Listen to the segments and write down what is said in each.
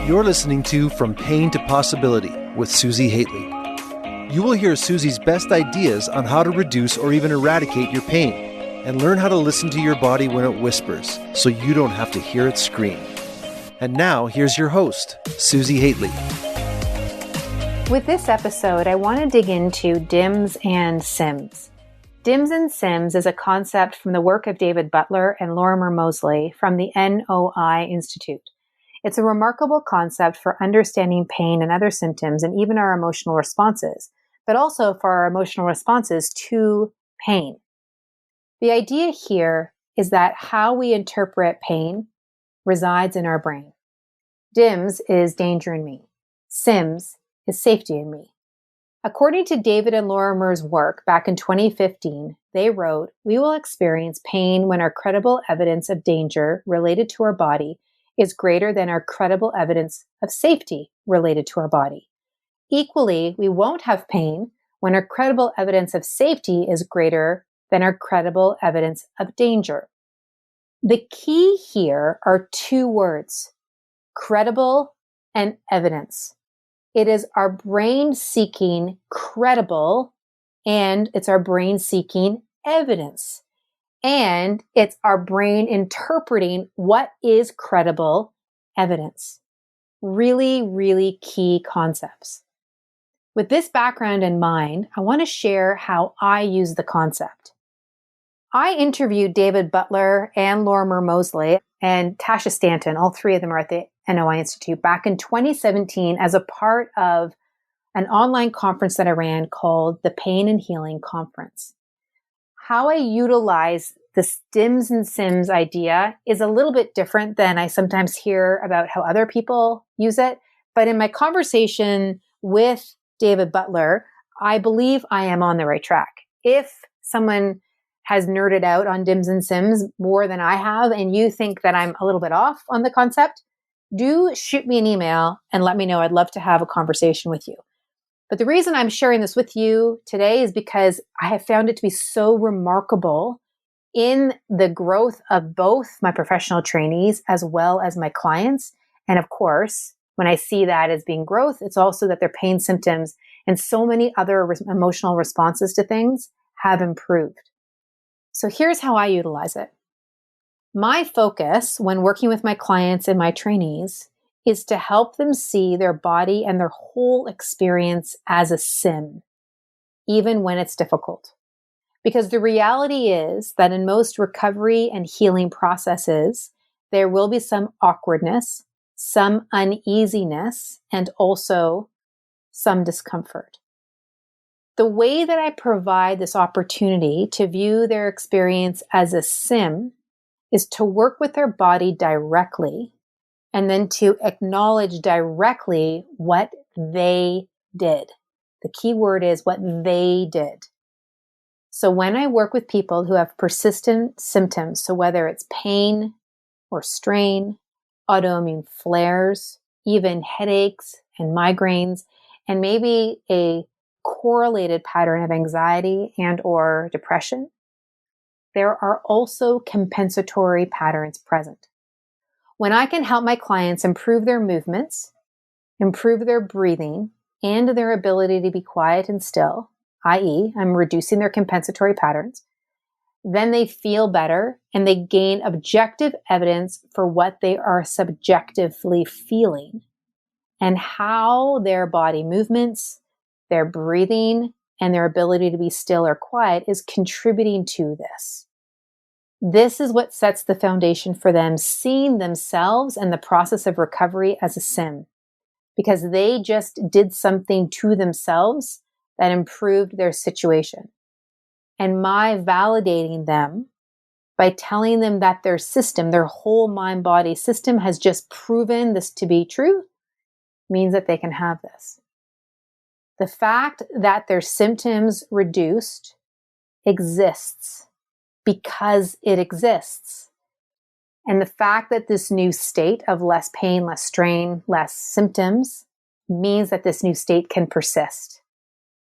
You're listening to From Pain to Possibility with Susi Hately. You will hear Susi's best ideas on how to reduce or even eradicate your pain and learn how to listen to your body when it whispers so you don't have to hear it scream. And now, here's your host, Susi Hately. With this episode, I want to dig into DIMS and SIMS. DIMS and SIMS is a concept from the work of David Butler and Lorimer Moseley from the NOI Institute. It's a remarkable concept for understanding pain and other symptoms and even our emotional responses, but also for our emotional responses to pain. The idea here is that how we interpret pain resides in our brain. DIMS is danger in me. SIMS is safety in me. According to David and Lorimer's work back in 2015, they wrote, "We will experience pain when our credible evidence of danger related to our body is greater than our credible evidence of safety related to our body. Equally, we won't have pain when our credible evidence of safety is greater than our credible evidence of danger." The key here are two words, credible and evidence. It is our brain seeking credible, and it's our brain seeking evidence. And it's our brain interpreting what is credible evidence. Really, really key concepts. With this background in mind, I want to share how I use the concept. I interviewed David Butler and Lorimer Moseley and Tasha Stanton. All three of them are at the NOI Institute back in 2017 as a part of an online conference that I ran called the Pain and Healing Conference. How I utilize this DIMS and SIMS idea is a little bit different than I sometimes hear about how other people use it. But in my conversation with David Butler, I believe I am on the right track. If someone has nerded out on DIMS and SIMS more than I have, and you think that I'm a little bit off on the concept, do shoot me an email and let me know. I'd love to have a conversation with you. But the reason I'm sharing this with you today is because I have found it to be so remarkable in the growth of both my professional trainees as well as my clients. And of course, when I see that as being growth, it's also that their pain symptoms and so many other emotional responses to things have improved. So here's how I utilize it. My focus when working with my clients and my trainees is to help them see their body and their whole experience as a sim, even when it's difficult. Because the reality is that in most recovery and healing processes, there will be some awkwardness, some uneasiness, and also some discomfort. The way that I provide this opportunity to view their experience as a sim is to work with their body directly and then to acknowledge directly what they did. The key word is what they did. So when I work with people who have persistent symptoms, so whether it's pain or strain, autoimmune flares, even headaches and migraines, and maybe a correlated pattern of anxiety and or depression, there are also compensatory patterns present. When I can help my clients improve their movements, improve their breathing, and their ability to be quiet and still, i.e., I'm reducing their compensatory patterns, then they feel better and they gain objective evidence for what they are subjectively feeling and how their body movements, their breathing, and their ability to be still or quiet is contributing to this. This is what sets the foundation for them seeing themselves and the process of recovery as a sim, because they just did something to themselves that improved their situation. And my validating them by telling them that their system, their whole mind-body system has just proven this to be true, means that they can have this. The fact that their symptoms reduced exists because it exists. And the fact that this new state of less pain, less strain, less symptoms means that this new state can persist.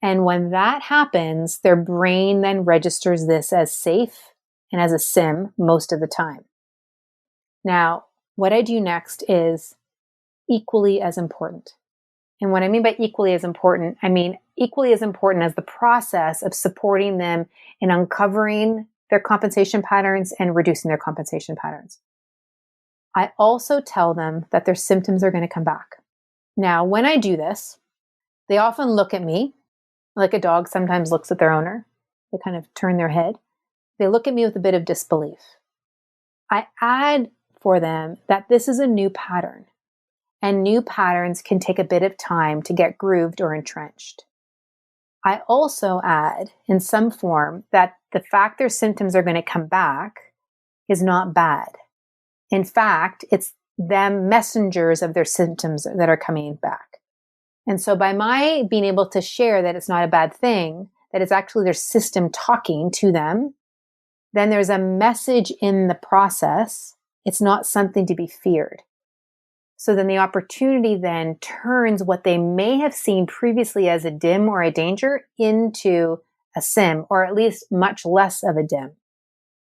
And when that happens, their brain then registers this as safe and as a sim most of the time. Now, what I do next is equally as important. And what I mean by equally as important, I mean equally as important as the process of supporting them in uncovering their compensation patterns and reducing their compensation patterns. I also tell them that their symptoms are going to come back. Now, when I do this, they often look at me like a dog sometimes looks at their owner. They kind of turn their head. They look at me with a bit of disbelief. I add for them that this is a new pattern, and new patterns can take a bit of time to get grooved or entrenched. I also add in some form that the fact their symptoms are going to come back is not bad. In fact, it's them messengers of their symptoms that are coming back. And so by my being able to share that it's not a bad thing, that it's actually their system talking to them, then there's a message in the process. It's not something to be feared. So then the opportunity then turns what they may have seen previously as a dim or a danger into a sim, or at least much less of a dim.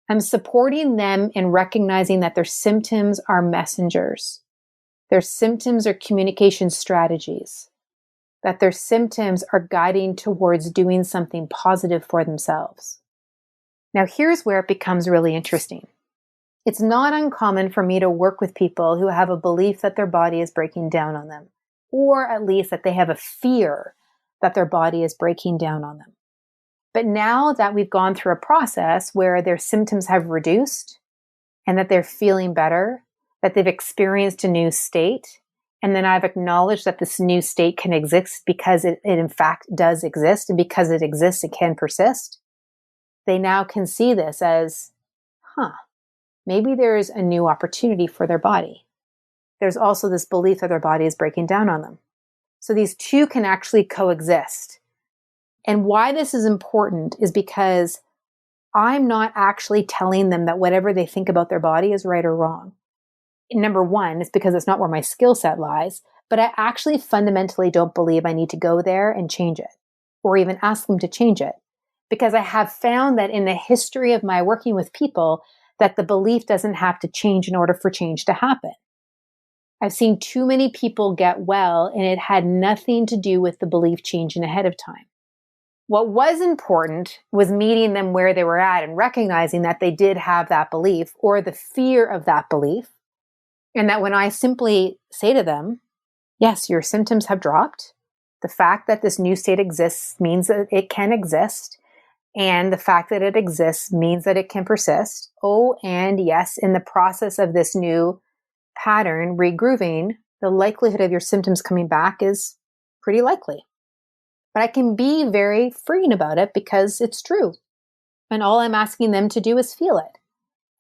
I'm supporting them in recognizing that their symptoms are messengers. Their symptoms are communication strategies. That their symptoms are guiding towards doing something positive for themselves. Now, here's where it becomes really interesting. It's not uncommon for me to work with people who have a belief that their body is breaking down on them, or at least that they have a fear that their body is breaking down on them. But now that we've gone through a process where their symptoms have reduced and that they're feeling better, that they've experienced a new state, and then I've acknowledged that this new state can exist because it in fact does exist, and because it exists, it can persist, they now can see this as, maybe there's a new opportunity for their body. There's also this belief that their body is breaking down on them. So these two can actually coexist. And why this is important is because I'm not actually telling them that whatever they think about their body is right or wrong. Number one, it's because it's not where my skill set lies, but I actually fundamentally don't believe I need to go there and change it, or even ask them to change it. Because I have found that in the history of my working with people, that the belief doesn't have to change in order for change to happen. I've seen too many people get well, and it had nothing to do with the belief changing ahead of time. What was important was meeting them where they were at and recognizing that they did have that belief or the fear of that belief. And that when I simply say to them, yes, your symptoms have dropped. The fact that this new state exists means that it can exist. And the fact that it exists means that it can persist. Oh, and yes, in the process of this new pattern, regrouping, the likelihood of your symptoms coming back is pretty likely. But I can be very freeing about it because it's true. And all I'm asking them to do is feel it.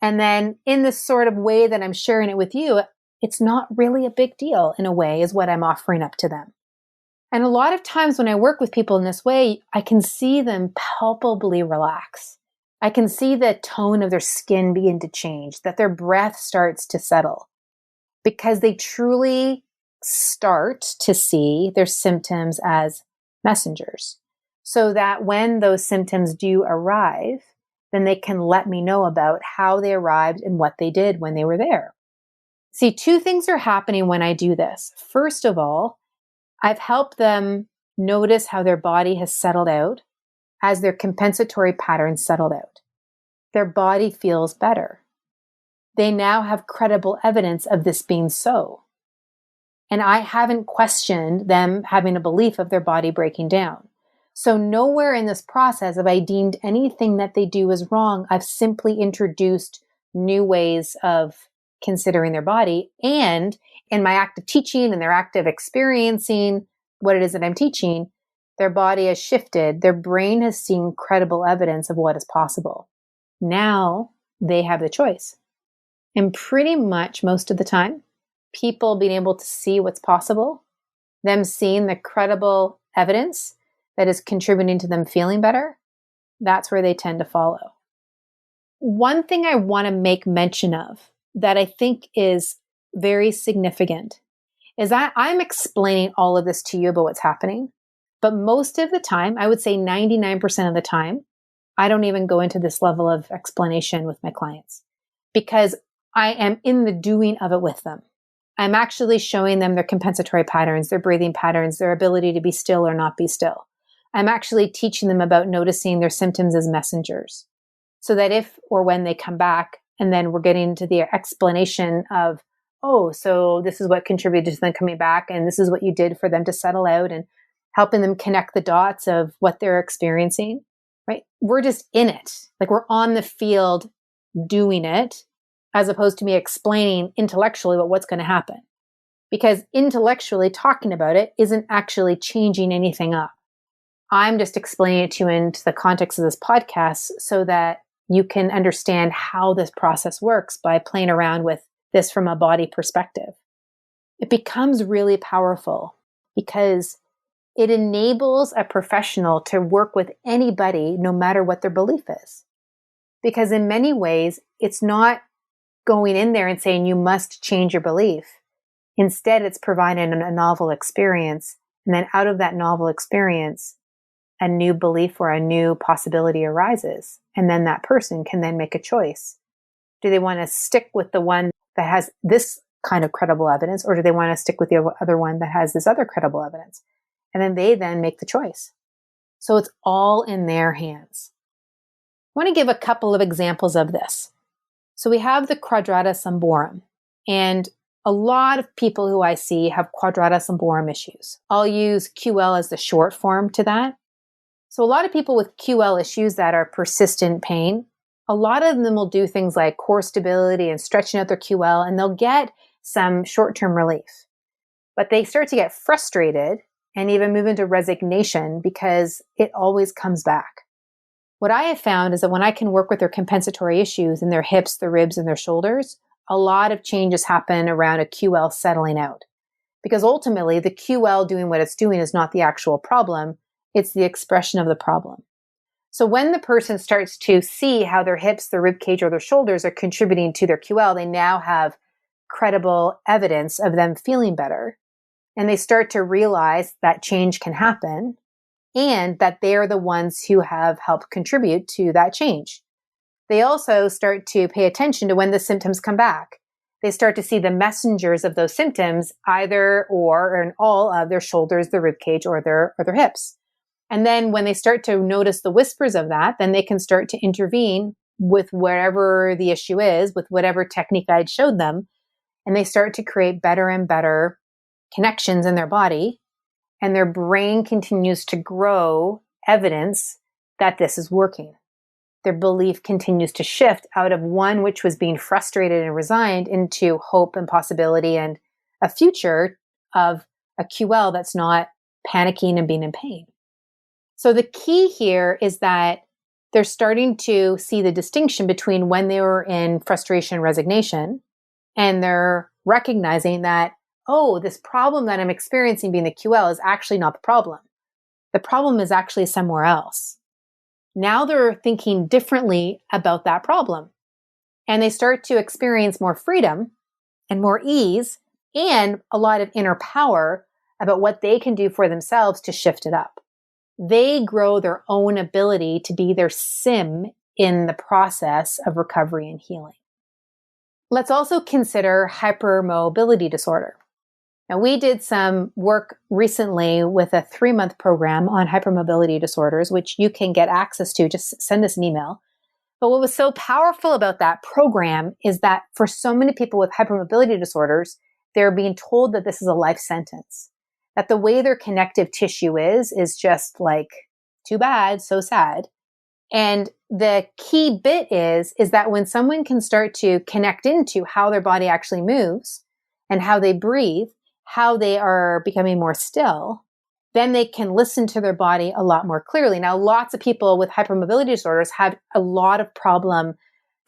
And then in this sort of way that I'm sharing it with you, it's not really a big deal in a way is what I'm offering up to them. And a lot of times when I work with people in this way, I can see them palpably relax. I can see the tone of their skin begin to change, that their breath starts to settle, because they truly start to see their symptoms as messengers, so that when those symptoms do arrive, then they can let me know about how they arrived and what they did when they were there. See, two things are happening when I do this. First of all, I've helped them notice how their body has settled out as their compensatory patterns settled out. Their body feels better. They now have credible evidence of this being so. And I haven't questioned them having a belief of their body breaking down. So nowhere in this process have I deemed anything that they do as wrong. I've simply introduced new ways of considering their body. And in my act of teaching and their act of experiencing what it is that I'm teaching, their body has shifted. Their brain has seen credible evidence of what is possible. Now they have the choice. And pretty much most of the time, people being able to see what's possible, them seeing the credible evidence that is contributing to them feeling better, that's where they tend to follow. One thing I want to make mention of that I think is very significant is that I'm explaining all of this to you about what's happening. But most of the time, I would say 99% of the time, I don't even go into this level of explanation with my clients because I am in the doing of it with them. I'm actually showing them their compensatory patterns, their breathing patterns, their ability to be still or not be still. I'm actually teaching them about noticing their symptoms as messengers, so that if or when they come back, and then we're getting to the explanation of, oh, so this is what contributed to them coming back, and this is what you did for them to settle out, and helping them connect the dots of what they're experiencing, right? We're just in it. Like, we're on the field doing it, as opposed to me explaining intellectually what's going to happen. Because intellectually talking about it isn't actually changing anything up. I'm just explaining it to you into the context of this podcast so that you can understand how this process works by playing around with this from a body perspective. It becomes really powerful because it enables a professional to work with anybody, no matter what their belief is. Because in many ways, it's not going in there and saying you must change your belief. Instead, it's providing a novel experience. And then out of that novel experience, a new belief or a new possibility arises. And then that person can then make a choice. Do they want to stick with the one that has this kind of credible evidence, or do they want to stick with the other one that has this other credible evidence? And then they then make the choice. So it's all in their hands. I want to give a couple of examples of this. So we have the quadrata sumborum, and a lot of people who I see have quadrata sumborum issues. I'll use QL as the short form to that. So a lot of people with QL issues that are persistent pain, a lot of them will do things like core stability and stretching out their QL, and they'll get some short-term relief. But they start to get frustrated and even move into resignation because it always comes back. What I have found is that when I can work with their compensatory issues in their hips, their ribs, and their shoulders, a lot of changes happen around a QL settling out. Because ultimately, the QL doing what it's doing is not the actual problem. It's the expression of the problem. So when the person starts to see how their hips, their rib cage, or their shoulders are contributing to their QL, they now have credible evidence of them feeling better. And they start to realize that change can happen and that they're the ones who have helped contribute to that change. They also start to pay attention to when the symptoms come back. They start to see the messengers of those symptoms, either or in all of their shoulders, their rib cage, or their hips. And then when they start to notice the whispers of that, then they can start to intervene with wherever the issue is, with whatever technique I'd showed them. And they start to create better and better connections in their body. And their brain continues to grow evidence that this is working. Their belief continues to shift out of one which was being frustrated and resigned into hope and possibility and a future of a QL that's not panicking and being in pain. So the key here is that they're starting to see the distinction between when they were in frustration and resignation, and they're recognizing that, oh, this problem that I'm experiencing being the QL is actually not the problem. The problem is actually somewhere else. Now they're thinking differently about that problem, and they start to experience more freedom and more ease and a lot of inner power about what they can do for themselves to shift it up. They grow their own ability to be their sim in the process of recovery and healing. Let's also consider hypermobility disorder. Now, we did some work recently with a 3-month program on hypermobility disorders, which you can get access to. Just send us an email. But what was so powerful about that program is that for so many people with hypermobility disorders, they're being told that this is a life sentence, that the way their connective tissue is just like, too bad, so sad. And the key bit is that when someone can start to connect into how their body actually moves and how they breathe, how they are becoming more still, then they can listen to their body a lot more clearly. Now, lots of people with hypermobility disorders have a lot of problem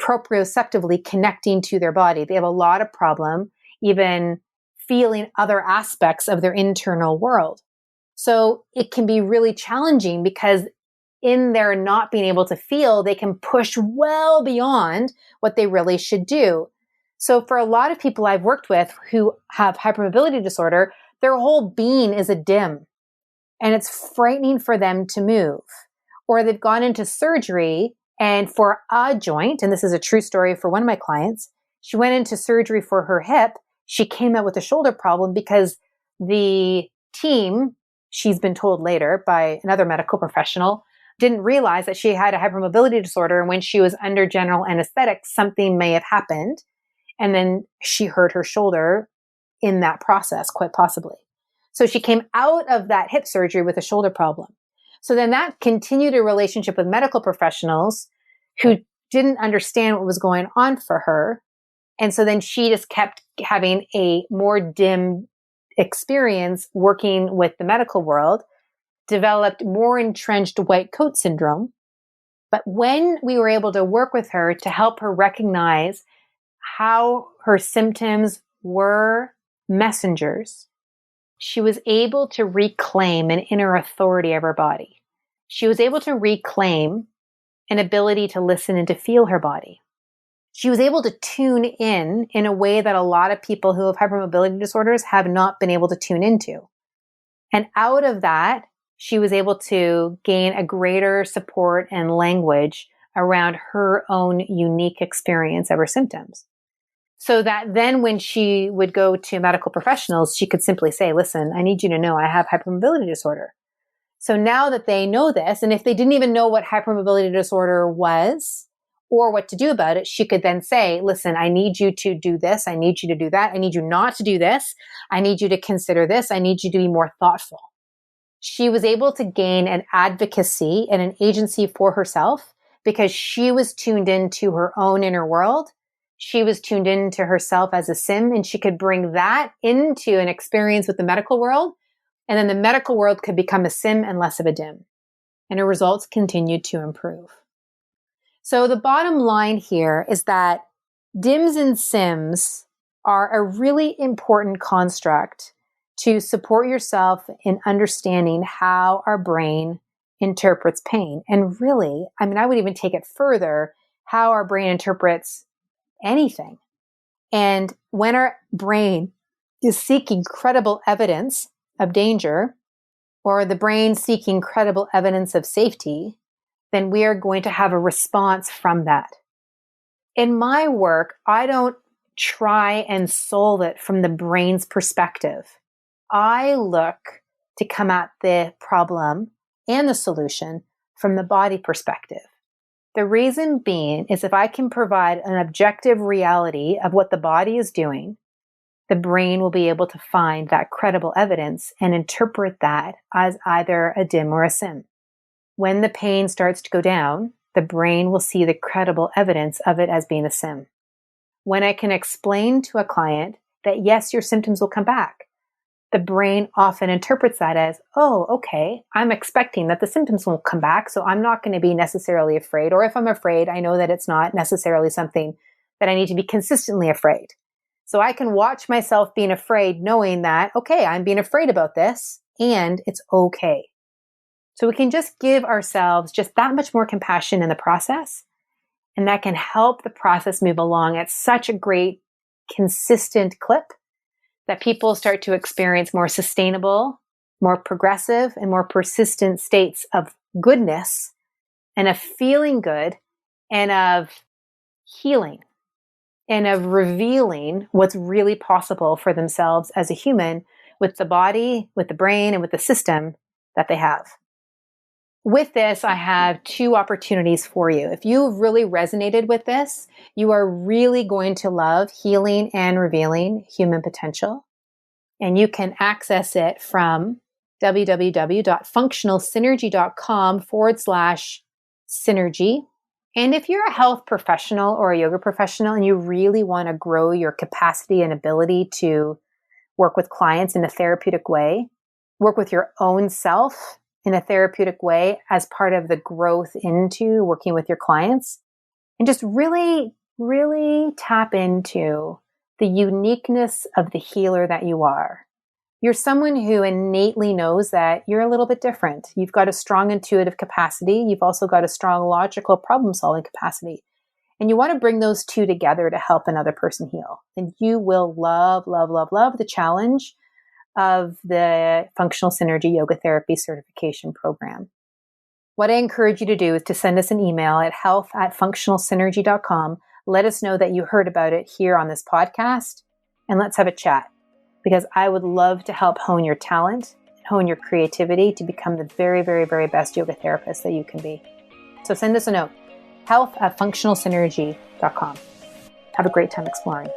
proprioceptively connecting to their body. They have a lot of problem even feeling other aspects of their internal world. So it can be really challenging because in their not being able to feel, they can push well beyond what they really should do. So for a lot of people I've worked with who have hypermobility disorder, their whole being is a dim, and it's frightening for them to move. Or they've gone into surgery, and for a joint, and this is a true story for one of my clients, she went into surgery for her hip. she came out with a shoulder problem because the team, she's been told later by another medical professional, didn't realize that she had a hypermobility disorder. And when she was under general anesthetic, something may have happened. And then she hurt her shoulder in that process, quite possibly. So she came out of that hip surgery with a shoulder problem. So then that continued a relationship with medical professionals who didn't understand what was going on for her. And so then she just kept having a more dim experience working with the medical world, developed more entrenched white coat syndrome. But when we were able to work with her to help her recognize how her symptoms were messengers, she was able to reclaim an inner authority of her body. She was able to reclaim an ability to listen and to feel her body. She was able to tune in a way that a lot of people who have hypermobility disorders have not been able to tune into. And out of that, she was able to gain a greater support and language around her own unique experience of her symptoms. So that then when she would go to medical professionals, she could simply say, listen, I need you to know I have hypermobility disorder. So now that they know this, and if they didn't even know what hypermobility disorder was or what to do about it, she could then say, listen, I need you to do this. I need you to do that. I need you not to do this. I need you to consider this. I need you to be more thoughtful. She was able to gain an advocacy and an agency for herself because she was tuned into her own inner world. She was tuned into herself as a sim, and she could bring that into an experience with the medical world. And then the medical world could become a sim and less of a dim. And her results continued to improve. So the bottom line here is that DIMS and SIMS are a really important construct to support yourself in understanding how our brain interprets pain. And really, I would even take it further, how our brain interprets anything. And when our brain is seeking credible evidence of danger, or the brain seeking credible evidence of safety, then we are going to have a response from that. In my work, I don't try and solve it from the brain's perspective. I look to come at the problem and the solution from the body perspective. The reason being is if I can provide an objective reality of what the body is doing, the brain will be able to find that credible evidence and interpret that as either a DIM or a SIM. When the pain starts to go down, the brain will see the credible evidence of it as being a SIM. When I can explain to a client that yes, your symptoms will come back, the brain often interprets that as, oh, okay, I'm expecting that the symptoms won't come back, so I'm not going to be necessarily afraid. Or if I'm afraid, I know that it's not necessarily something that I need to be consistently afraid. So I can watch myself being afraid knowing that, okay, I'm being afraid about this and it's okay. So we can just give ourselves just that much more compassion in the process. And that can help the process move along at such a great, consistent clip that people start to experience more sustainable, more progressive, and more persistent states of goodness and of feeling good and of healing and of revealing what's really possible for themselves as a human with the body, with the brain, and with the system that they have. With this, I have two opportunities for you. If you've really resonated with this, you are really going to love Healing and Revealing Human Potential. And you can access it from www.functionalsynergy.com/synergy. And if you're a health professional or a yoga professional and you really want to grow your capacity and ability to work with clients in a therapeutic way, work with your own self in a therapeutic way as part of the growth into working with your clients, and just really, really tap into the uniqueness of the healer that you are. You're someone who innately knows that you're a little bit different. You've got a strong intuitive capacity. You've also got a strong logical problem-solving capacity. And you want to bring those two together to help another person heal. And you will love, love, love, love the challenge of the Functional Synergy Yoga Therapy Certification Program. What I encourage you to do is to send us an email at health@functionalsynergy.com. Let us know that you heard about it here on this podcast. and let's have a chat, because I would love to help hone your talent, hone your creativity to become the very, very, very best yoga therapist that you can be. So send us a note, health@functionalsynergy.com. Have a great time exploring.